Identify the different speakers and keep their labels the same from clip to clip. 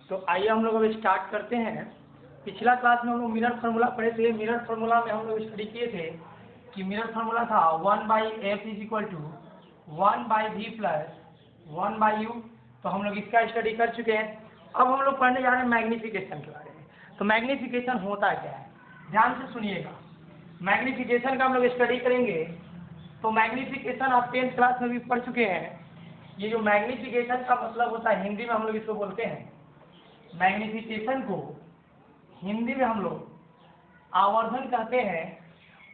Speaker 1: तो आइए हम लोग अब स्टार्ट करते हैं। पिछला क्लास में हम लोग मिरर फार्मूला पढ़े थे। मिरर फार्मूला में हम लोग स्टडी किए थे कि मिरर फार्मूला था 1/f is equal to 1/v plus 1/u। तो हम लोग इसका स्टडी कर चुके हैं। अब हम लोग पढ़ने जा रहे हैं मैग्नीफिकेशन के बारे में। तो मैग्नीफिकेशन होता क्या है, ध्यान से सुनिएगा। मैग्नीफिकेशन का हम लोग स्टडी करेंगे। तो मैग्नीफिकेशन आप 10th क्लास में भी पढ़ चुके हैं। ये जो मैग्नीफिकेशन का मतलब होता है, हिंदी में हम लोग इसको बोलते हैं, मैग्नीफिकेशन को हिंदी में हम लोग आवर्धन कहते हैं।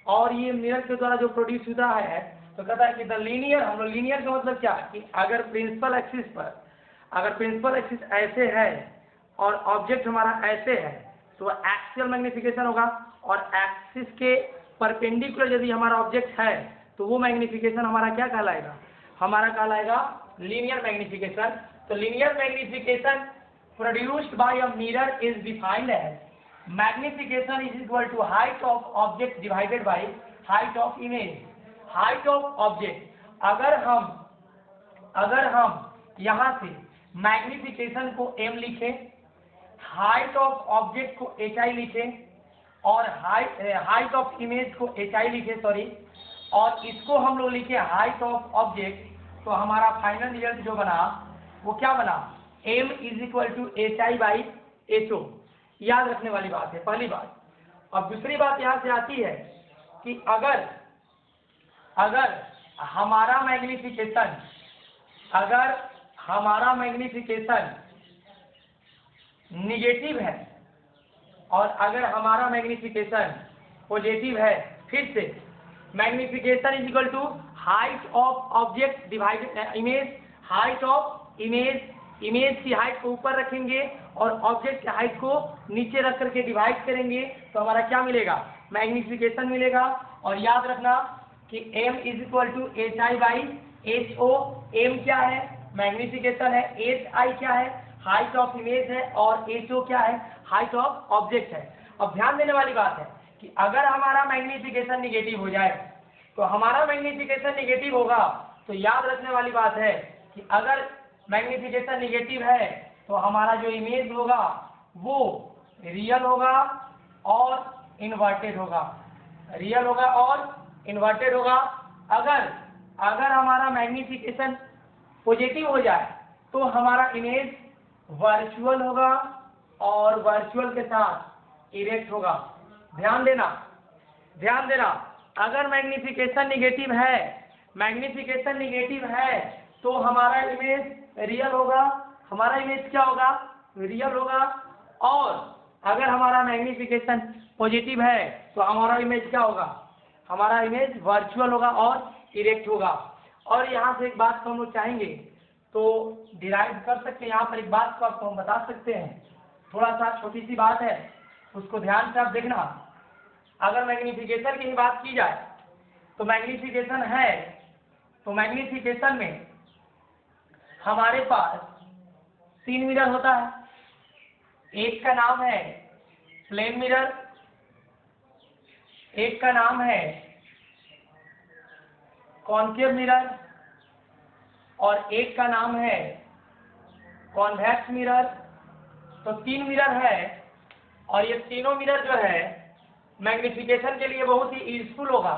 Speaker 1: और ये मिरर के द्वारा जो प्रोड्यूस होता है, तो कहता है कि द लीनियर, हम लोग लीनियर का मतलब क्या कि अगर प्रिंसिपल एक्सिस पर, अगर प्रिंसिपल एक्सिस ऐसे है और ऑब्जेक्ट हमारा ऐसे है तो एक्सियल मैग्नीफिकेशन होगा। और एक्सिस के परपेंडिकुलर यदि हमारा ऑब्जेक्ट है तो वो मैग्नीफिकेशन हमारा क्या कहलाएगा, हमारा कहलाएगा लीनियर मैग्नीफिकेशन। तो linear magnification produced by a mirror is defined as magnification is equal to height of object divided by height of image। height of object, अगर हम यहाँ से मैग्निफिकेशन को m लिखें, हाइट ऑफ ऑब्जेक्ट को hi लिखें और हाइट ऑफ इमेज को hi लिखें, सॉरी, और इसको हम लोग लिखे हाइट ऑफ ऑब्जेक्ट, तो हमारा फाइनल रिजल्ट जो बना वो क्या बना, m is equal to hi/ho। याद रखने वाली बात है, पहली बात। अब दूसरी बात यहाँ से आती है कि अगर हमारा मैग्नीफिकेशन निगेटिव है और अगर हमारा मैग्नीफिकेशन पॉजिटिव है, फिर से magnification is equal to height of object divided image, height of image की हाइट को ऊपर रखेंगे और ऑब्जेक्ट की हाइट को नीचे रख करके डिवाइड करेंगे, तो हमारा क्या मिलेगा, मैग्नीफिकेशन मिलेगा। और याद रखना कि m is equal to hi/ho। m क्या है, मैग्नीफिकेशन है, hi क्या है, हाइट ऑफ इमेज है, और ho क्या है, हाइट ऑफ ऑब्जेक्ट है। अब ध्यान देने वाली बात है कि अगर हमारा मैग्नीफिकेशन निगेटिव हो जाए, तो हमारा मैग्नीफिकेशन निगेटिव होगा, तो याद रखने वाली बात है कि अगर मैग्नीफिकेशन निगेटिव है तो हमारा जो इमेज होगा वो रियल होगा और इन्वर्टेड होगा, रियल होगा और इन्वर्टेड होगा। अगर हमारा मैग्नीफिकेशन पॉजिटिव हो जाए तो हमारा इमेज वर्चुअल होगा और वर्चुअल के साथ इरेक्ट होगा। ध्यान देना, अगर मैग्नीफिकेशन निगेटिव है तो हमारा इमेज रियल होगा, हमारा इमेज क्या होगा, रियल होगा। और अगर हमारा मैग्नीफिकेशन पॉजिटिव है तो हमारा इमेज क्या होगा, हमारा इमेज वर्चुअल होगा और इरेक्ट होगा। और यहाँ से एक बात को हम लोग चाहेंगे तो डिराइव कर सकते हैं। यहाँ पर एक बात को आपको हम बता सकते हैं, थोड़ा सा छोटी सी बात है, उसको ध्यान से आप देखना। अगर मैग्नीफिकेशन की ही बात की जाए तो मैग्नीफिकेशन है, तो मैग्नीफिकेशन में हमारे पास 3 मिरर होता है। एक का नाम है प्लेन मिरर, एक का नाम है कॉनकेव मिरर और एक का नाम है कॉन्वेक्स मिरर। तो 3 मिरर है और ये तीनों मिरर जो है मैग्नीफिकेशन के लिए बहुत ही यूजफुल होगा।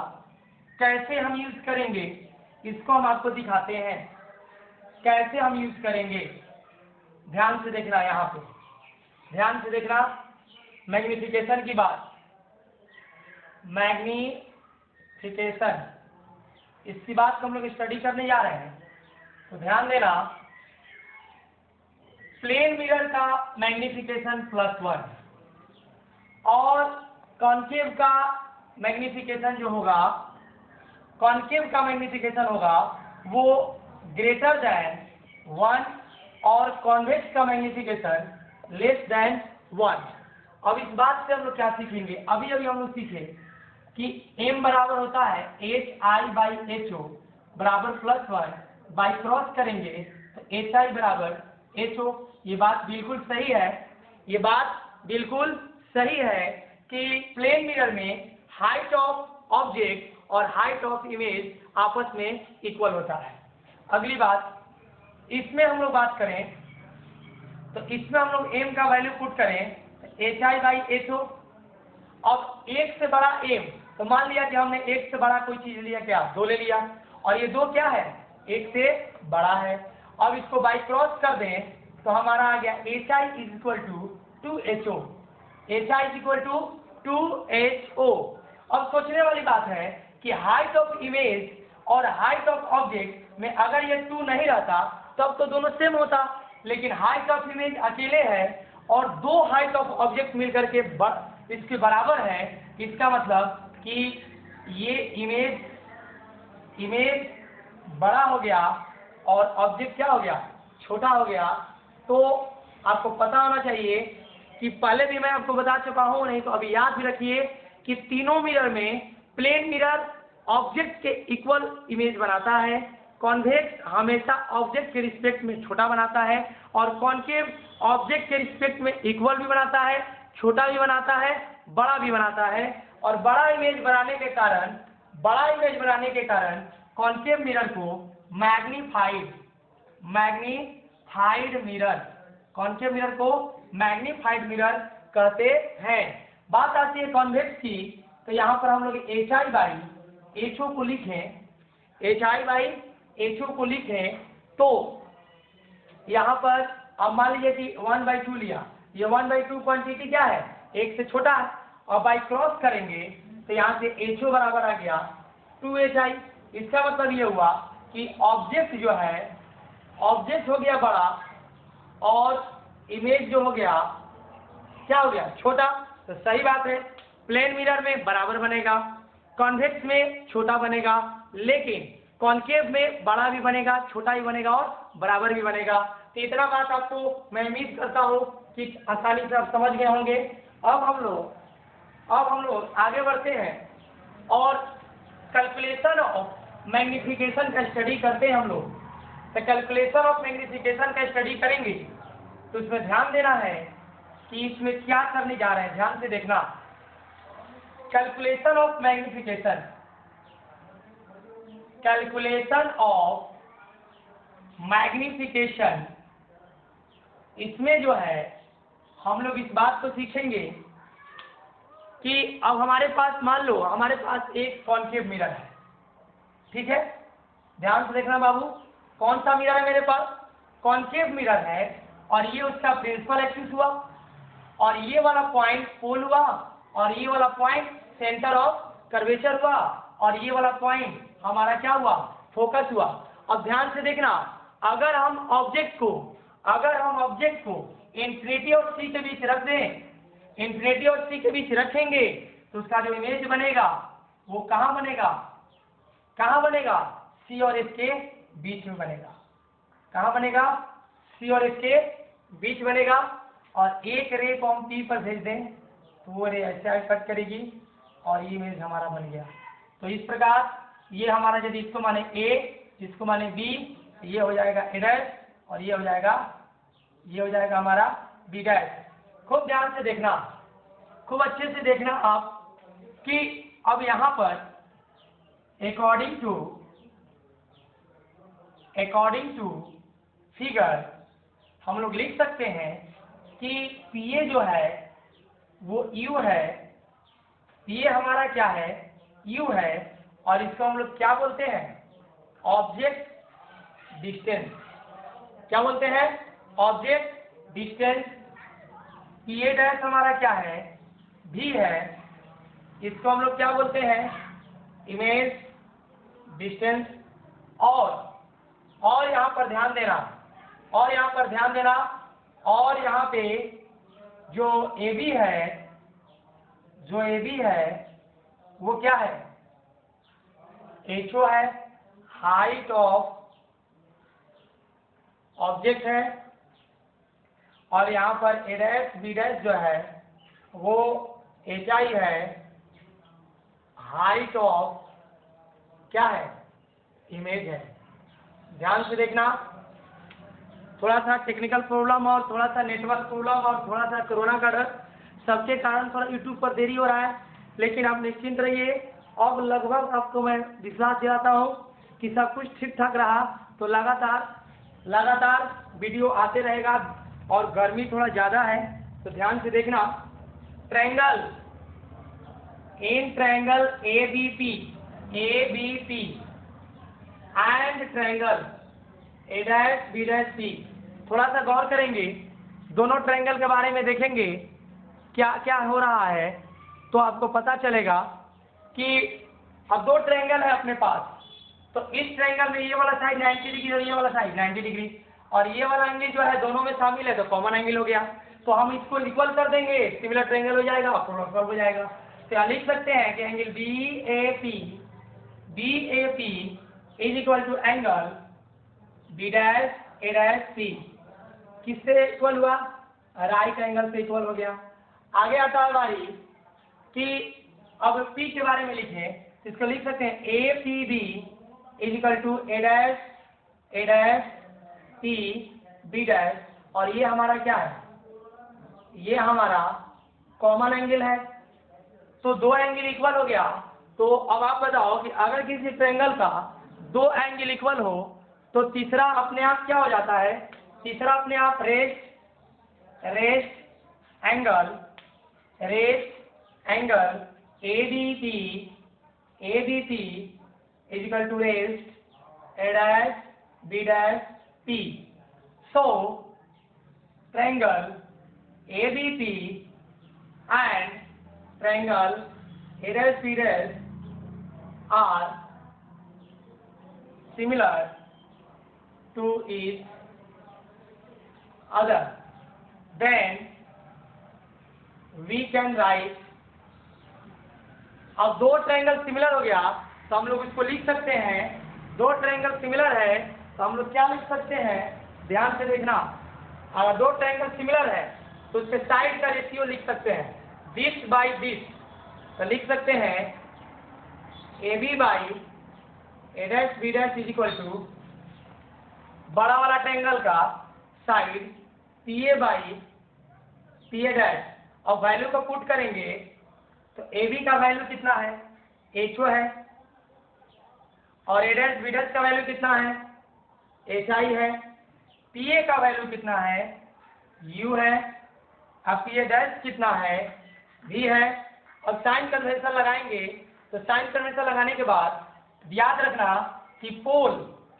Speaker 1: कैसे हम यूज करेंगे इसको हम आपको दिखाते हैं, कैसे हम यूज करेंगे। ध्यान से देखना, यहाँ पे ध्यान से देखना मैग्नीफिकेशन की बात। मैग्नीफिकेशन, इसकी बात को हम लोग स्टडी करने जा रहे हैं, तो ध्यान देना। प्लेन मिरर का मैग्नीफिकेशन +1 और कॉनकेव का मैग्नीफिकेशन जो होगा, कॉनकेव का मैग्नीफिकेशन होगा वो ग्रेटर देन 1 और कॉन्वेक्स का मैग्नीफिकेशन लेस देन 1। अब इस बात से हम लोग क्या सीखेंगे, अभी हम लोग सीखे कि m बराबर होता है hi/ho बराबर +1, बाई क्रॉस करेंगे तो hi बराबर ho। ये बात बिल्कुल सही है, ये बात बिल्कुल सही है कि प्लेन मिरर में हाइट ऑफ ऑब्जेक्ट और हाइट ऑफ इमेज आपस में इक्वल होता है। अगली बात, इसमें हम लोग बात करें तो इसमें हम लोग m का वैल्यू पुट करें HI/HO। अब एक से बड़ा m, तो मान लिया कि हमने एक से बड़ा कोई चीज लिया, क्या 2 ले लिया, और ये 2 क्या है, एक से बड़ा है। अब इसको बाई क्रॉस कर दें तो हमारा आ गया HI=2HO, HI=2HO। अब सोचने वाली बात है कि हाइट ऑफ इमेज और हाइट ऑफ ऑब्जेक्ट में अगर ये 2 नहीं रहता तब तो दोनों सेम होता, लेकिन हाइट ऑफ इमेज अकेले है और 2 हाइट ऑफ ऑब्जेक्ट मिलकर के इसके बराबर है। इसका मतलब कि ये इमेज बड़ा हो गया और ऑब्जेक्ट क्या हो गया, छोटा हो गया। तो आपको पता होना चाहिए कि पहले भी मैं आपको बता चुका हूं, नहीं तो अभी याद भी रखिए कि तीनों मिरर में प्लेन मिरर ऑब्जेक्ट के इक्वल इमेज बनाता है, कॉन्वेक्स हमेशा ऑब्जेक्ट के रिस्पेक्ट में छोटा बनाता है, और कॉन्केव ऑब्जेक्ट के रिस्पेक्ट में इक्वल भी बनाता है, छोटा भी बनाता है, बड़ा भी बनाता है। और बड़ा इमेज बनाने के कारण कॉन्केव मिरर को मैग्नीफाइड मिरर, कॉन्केव मिरर को मैग्नीफाइड मिरर कहते हैं। बात आती है कॉन्वेक्स की, तो यहाँ पर हम लोग HI/HO को लिखें, तो यहाँ पर अब मान लीजिए कि 1/2 लिया, ये 1/2 क्वांटिटी क्या है, एक से छोटा है, और बाई क्रॉस करेंगे तो यहाँ से HO बराबर आ गया 2HI। इसका मतलब ये हुआ कि ऑब्जेक्ट जो है, ऑब्जेक्ट हो गया बड़ा और इमेज जो हो गया क्या हो गया, छोटा। तो सही बात है, प्लेन मिरर में बराबर बनेगा, कॉन्वेक्स में छोटा बनेगा, लेकिन कॉन्केव में बड़ा भी बनेगा, छोटा भी बनेगा और बराबर भी बनेगा। तो इतना बात आपको मैं उम्मीद करता हूँ कि आसानी से आप समझ गए होंगे। अब हम लोग आगे बढ़ते हैं और कैलकुलेशन ऑफ मैग्निफिकेशन का स्टडी करते हैं हम लोग। तो कैलकुलेशन ऑफ मैग्निफिकेशन का स्टडी करेंगे तो इसमें ध्यान देना है कि इसमें क्या करने जा रहे हैं, ध्यान से देखना। कैलकुलेशन ऑफ मैग्निफिकेशन, इसमें जो है हम लोग इस बात को सीखेंगे कि अब हमारे पास, मान लो हमारे पास एक कॉन्केव मिरर है, ठीक है, ध्यान से देखना बाबू। कौन सा मिरर है मेरे पास, कॉन्केव मिरर है, और ये उसका प्रिंसिपल एक्सिस हुआ, और ये वाला पॉइंट पोल हुआ, और ये वाला पॉइंट सेंटर ऑफ कर्वेचर हुआ, और ये वाला पॉइंट हमारा क्या हुआ, फोकस हुआ। अब ध्यान से देखना, अगर हम ऑब्जेक्ट को इंफिनिटी और सी के बीच रख दें, इंफिनिटी और सी के बीच रखेंगे तो उसका जो इमेज बनेगा वो कहाँ बनेगा, सी और एस के बीच में बनेगा। कहाँ बनेगा, सी और एस के बीच बनेगा। और एक रे को हम पी पर भेज दें तो वो रे ऐसे कट करेगी और ये इमेज हमारा बन गया। तो इस प्रकार ये हमारा, यदि इसको माने ए, इसको माने बी, ये हो जाएगा ए डैश, और ये हो जाएगा हमारा बी डैश। खूब ध्यान से देखना, खूब अच्छे से देखना आप कि अब यहाँ पर अकॉर्डिंग टू फिगर हम लोग लिख सकते हैं कि पीए जो है वो यू है, पीए हमारा क्या है, यू है, और इसको हम लोग क्या बोलते हैं, ऑब्जेक्ट डिस्टेंस। क्या बोलते हैं, ऑब्जेक्ट डिस्टेंस। पीए डैश हमारा क्या है, भी है, इसको हम लोग क्या बोलते हैं, इमेज डिस्टेंस। और यहाँ पर ध्यान देना, और यहाँ पे जो ए बी है वो क्या है, HO है, हाइट ऑफ ऑब्जेक्ट है, और यहाँ पर ए डैश बी डैश जो है वो HI है, हाइट ऑफ क्या है, इमेज है। ध्यान से देखना, थोड़ा सा टेक्निकल प्रॉब्लम और थोड़ा सा नेटवर्क प्रॉब्लम और थोड़ा सा कोरोना का डर, सबके कारण थोड़ा यूट्यूब पर देरी हो रहा है, लेकिन आप निश्चिंत रहिए। अब लगभग आपको मैं विश्वास दिलाता हूँ कि सब कुछ ठीक ठाक रहा तो लगातार वीडियो आते रहेगा, और गर्मी थोड़ा ज़्यादा है, तो ध्यान से देखना। Triangle, in triangle ABP and triangle A', थोड़ा सा गौर करेंगे, दोनों ट्रायंगल के बारे में देखेंगे क्या क्या हो रहा है, तो आपको पता चलेगा कि अब दो ट्रायंगल है अपने पास। तो इस ट्रायंगल में ये वाला साइड 90 डिग्री और ये वाला साइड 90 डिग्री, और ये वाला एंगल जो है दोनों में शामिल है, तो कॉमन एंगल हो गया। तो हम इसको इक्वल कर देंगे, सिमिलर ट्रायंगल हो जाएगा, प्रोडक्ट हो जाएगा। तो यहाँ लिख सकते हैं कि angle BAP is equal to angle B'A', किससे इक्वल हुआ? राइट एंगल से इक्वल हो गया। आगे आता है बारी कि अब P के बारे में लिखें, तो इसको लिख सकते हैं APB is equal to A', B', और ये हमारा क्या है? ये हमारा कॉमन एंगल है। तो दो एंगल इक्वल हो गया। तो अब आप बताओ कि अगर किसी ट्रायंगल का दो एंगल इक्वल हो तो तीसरा अपने आप क्या हो जाता है? तीसरा अपने आप rest angle ABP is equal to rest A'B', so triangle ABP and triangle A'B' are similar to each other. Then we can write, अब दो ट्रायंगल सिमिलर हो गया तो हम लोग इसको लिख सकते हैं, दो ट्रायंगल सिमिलर है तो हम लोग क्या लिख सकते हैं? ध्यान से देखना, अगर दो ट्रायंगल सिमिलर है तो उसके साइड का रेशियो लिख सकते हैं, दिस बाई दिस। तो लिख सकते हैं AB by A'B' is equal to बड़ा वाला ट्रायंगल का साइड PA बाई PA'। और वैल्यू को पुट करेंगे तो AB का वैल्यू कितना है? HO है, और A'B' का वैल्यू कितना है? HI है। PA का वैल्यू कितना है? U है। अब PA' कितना है? V है। और साइन कन्वेंशन लगाएंगे, तो साइन कन्वेंशन लगाने के बाद याद रखना कि पोल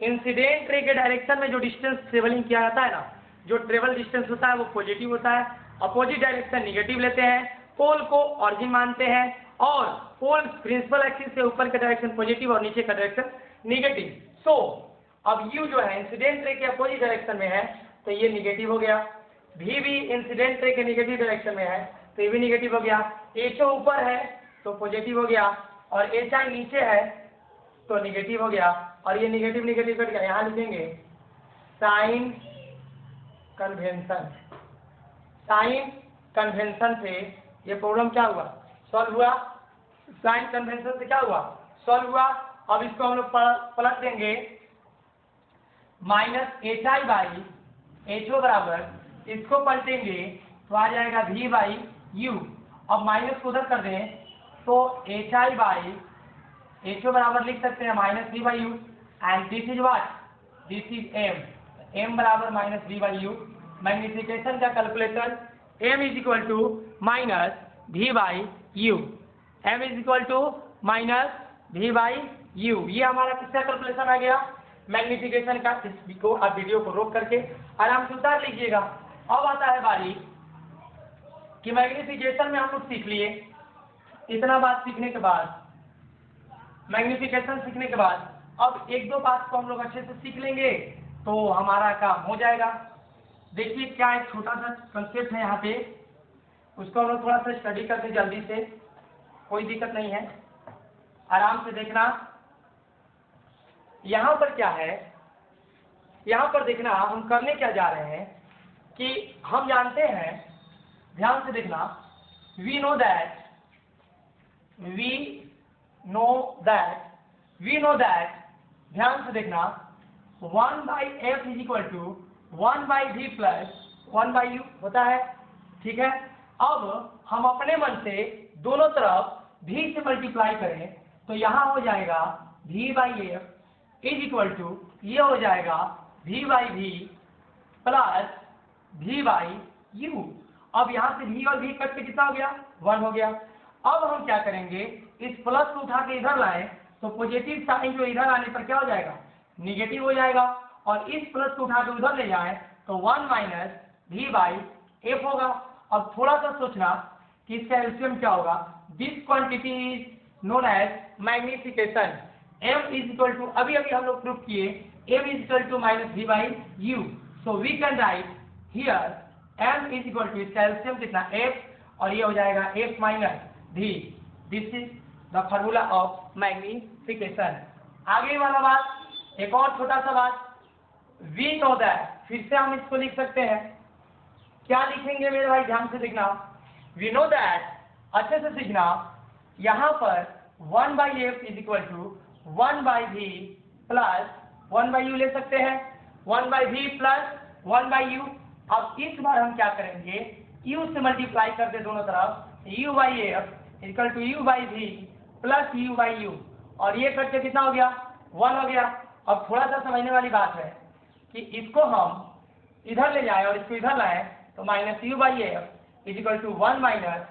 Speaker 1: इंसिडेंट रे के डायरेक्शन में जो डिस्टेंस ट्रेवलिंग किया जाता है ना, जो ट्रेवल डिस्टेंस होता है वो पॉजिटिव होता है, अपोजिट डायरेक्शन निगेटिव लेते हैं, पोल को ऑरिजिन मानते हैं, और पोल प्रिंसिपल एक्सिस से ऊपर का डायरेक्शन पॉजिटिव और नीचे का डायरेक्शन निगेटिव। सो अब U जो है इंसिडेंट रे के अपोजिट डायरेक्शन में है तो ये निगेटिव हो गया, V भी इंसिडेंट रे के निगेटिव डायरेक्शन में है तो ये भी निगेटिव हो गया, HO ऊपर है तो पॉजिटिव हो गया, और HI नीचे है तो निगेटिव हो गया, और ये निगेटिव निगेटिव कट गया। यहाँ लिखेंगे साइन कन्वेंशन से ये प्रॉब्लम क्या हुआ? सॉल्व हुआ। साइन कन्वेंशन से क्या हुआ? सॉल्व हुआ। अब इसको हम लोग पलट देंगे, -HI बाई HO बराबर, इसको पलटेंगे तो आ जाएगा V बाई U। अब माइनस को उधर कर दें तो HI बाई HO बराबर लिख सकते हैं -V by U, and this is what? This is M बराबर -V बाई U। मैग्निफिकेशन का calculator M is equal to -V by U, M is equal to -V by U। ये हमारा किसका calculation आ गया? मैग्निफिकेशन का। इसको आप video को रोक करके आराम से उतार लीजिएगा। अब आता है बारी कि मैग्निफिकेशन में हम लोग सीख लिए, इतना बात सीखने के बाद, मैग्निफिकेशन सीखने के बाद अब एक दो बात को हम लोग अच्छे से सीख लेंगे तो हमारा काम हो जाएगा। देखिए क्या एक छोटा सा कंसेप्ट है यहाँ पे, उसको हम लोग थोड़ा सा स्टडी करते जल्दी से, कोई दिक्कत नहीं है, आराम से देखना। यहाँ पर क्या है, यहाँ पर देखना हम करने क्या जा रहे हैं कि हम जानते हैं, ध्यान से देखना, we know that ध्यान से देखना 1/f is equal to 1/v plus 1/u होता है, ठीक है। अब हम अपने मन से दोनों तरफ v से मल्टीप्लाई करें तो यहाँ हो जाएगा v/f इज इक्वल टू, ये हो जाएगा v/v plus v by u। अब यहाँ से v और v कट के कितना हो गया 1 हो गया। अब हम क्या करेंगे, इस प्लस को उठा के इधर लाएं तो पॉजिटिव साइन जो इधर आने पर क्या हो जाएगा निगेटिव हो जाएगा, और इस प्लस को उठा के उधर ले जाएं तो 1 माइनस v बाई f होगा। अब थोड़ा सा सोचना कि इसका एलसीएम क्या होगा। This quantity is known as magnification. m is equal to, अभी हम लोग प्रूफ किए, m is equal to minus v by u। So we can write here m is equal to, इसका एलसीएम कितना f, और ये हो जाएगा f minus v। This is the formula of magnification. आगे वाला बात, एक और छोटा सा बात, वी नो दैट, फिर से हम इसको लिख सकते हैं। क्या लिखेंगे मेरे भाई, ध्यान से देखना। वी नो दैट, अच्छे से सीखना। यहाँ पर 1 by f is equal to 1 by v plus 1 by u ले सकते हैं, 1 by v plus 1 by u. अब इस बार हम क्या करेंगे, यू से मल्टीप्लाई कर दे दोनों तरफ, u by f equal to u by v plus u by u, और ये करके कितना हो गया 1 हो गया। अब थोड़ा सा समझने वाली बात है कि इसको हम इधर ले जाए और इसको इधर लाए तो minus u by f is equal to 1 minus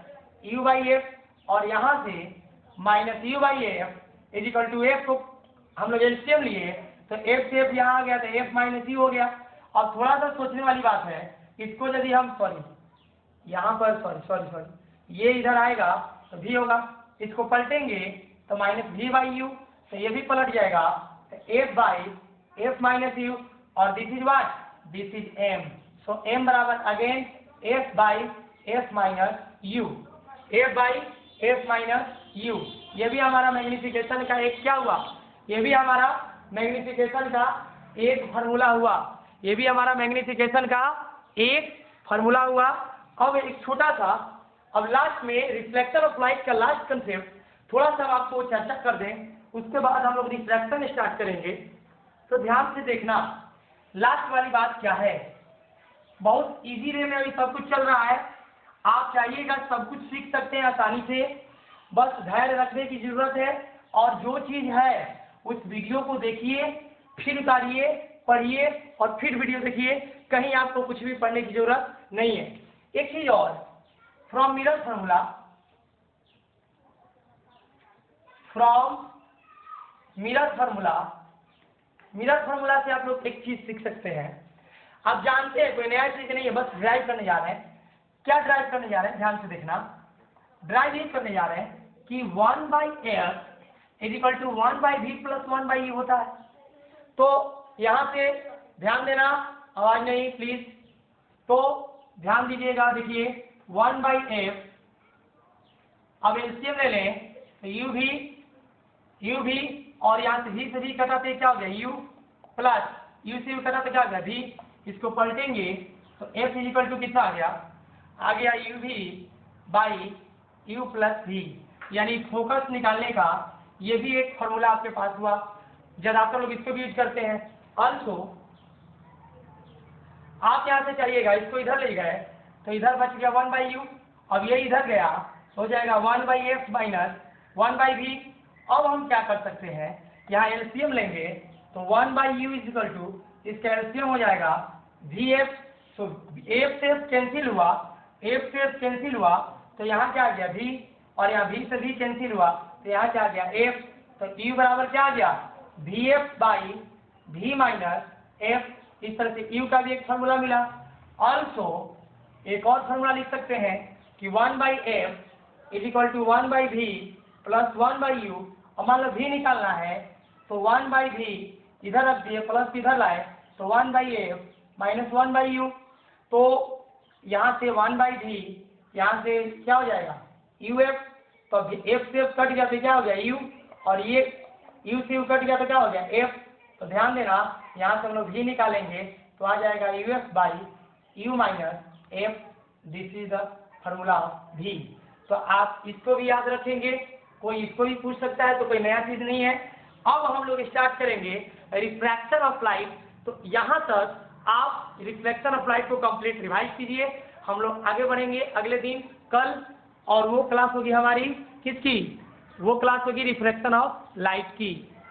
Speaker 1: u by f, और यहाँ से minus u by f is equal to f को हम लोग एलसीएम लिए तो एफ से एफ यहाँ आ गया तो एफ माइनस यू हो गया। अब थोड़ा सा सोचने वाली बात है, इसको यदि हम यहाँ पर सॉरी ये इधर आएगा तो भी होगा, इसको पलटेंगे तो माइनस वी बाई यू, तो ये भी पलट जाएगा तो f by f minus u, और this is what, this is m. So m बराबर again f by f minus u, f by f minus u. ये भी हमारा मैग्निफिकेशन का एक क्या हुआ, ये भी हमारा मैग्निफिकेशन का एक फार्मूला हुआ, ये भी हमारा मैग्निफिकेशन का एक फार्मूला हुआ। अब एक छोटा सा, अब लास्ट में रिफ्लेक्शन ऑफ लाइट का लास्ट कंसेप्ट थोड़ा सा हम आपको चर्चा कर दें, उसके बाद हम लोग रिफ्लेक्शन स्टार्ट करेंगे। तो ध्यान से देखना, लास्ट वाली बात क्या है, बहुत इजी वे में अभी सब कुछ चल रहा है, आप चाहिएगा सब कुछ सीख सकते हैं आसानी से, बस धैर्य रखने की जरूरत है। और जो चीज है उस वीडियो को देखिए, फिर उतारिए, पढ़िए और फिर वीडियो देखिए, कहीं आपको कुछ भी पढ़ने की जरूरत नहीं है। एक चीज और, फ्रॉम मिरर फार्मूला से आप लोग एक चीज सीख सकते हैं। आप जानते हैं कोई नया चीज नहीं है, बस ड्राइव करने जा रहे हैं। क्या ड्राइव करने जा रहे हैं, ध्यान से देखना। ड्राइव ये करने जा रहे हैं कि 1 by f is equal to 1 by v plus 1 by u होता है। तो यहाँ से ध्यान देना, आवाज नहीं प्लीज, तो ध्यान दीजिएगा। देखिए 1 बाई एफ, अब एलसीएम ले लें तो यू भी और यहाँ से वी से वी कटा तो क्या हो गया यू, प्लस यू से यू कटा तो क्या हो गया वी, इसको पलटेंगे तो एफ इज इक्वल टू कितना आ गया u v by u plus v. यानी फोकस निकालने का ये भी एक फॉर्मूला आपके पास हुआ, ज्यादातर लोग इसको भी यूज करते हैं। ऑल्सो आप यहाँ से चाहिएगा, इसको इधर ले गए तो इधर बच गया 1 बाई यू, अब ये इधर गया हो जाएगा 1 by f minus 1 by v. अब हम क्या कर सकते हैं, यहाँ एलसीएम लेंगे तो 1 by u is equal to, इसका एलसीएम हो जाएगा वी एफ। तो एफ से एफ कैंसिल हुआ, तो यहाँ क्या आ गया वी, और यहाँ वी से वी कैंसिल हुआ तो यहाँ क्या आ गया एफ। तो यू बराबर क्या आ गया v f by v minus f. इस तरह से यू का भी एक फार्मूला मिला। ऑल्सो एक और फार्मूला लिख सकते हैं कि 1 by f is equal to 1 by v plus 1 by u. और मान लो वी निकालना है तो 1 बाई वी इधर रख दिए, प्लस इधर लाए तो 1 by f minus 1 by you. तो यहाँ से 1 बाई वी, यहाँ से क्या हो जाएगा यू एफ, तो एफ से एफ कट गया तो क्या हो गया यू, और ये यू से यू कट गया तो क्या हो गया एफ। तो ध्यान देना, यहाँ से हम लोग वी निकालेंगे तो आ जाएगा u f by u minus f. This is the formula of v. तो आप इसको भी याद रखेंगे, कोई इसको भी पूछ सकता है, तो कोई नया चीज नहीं है। अब हम लोग स्टार्ट करेंगे रिफ्रैक्शन ऑफ लाइट। तो यहाँ तक आप रिफ्लेक्शन ऑफ लाइट को कंप्लीट रिवाइज कीजिए। हम लोग आगे बढ़ेंगे अगले दिन कल, और वो क्लास होगी हमारी किसकी, वो क्लास होगी रिफ्लेक्शन ऑफ लाइट की।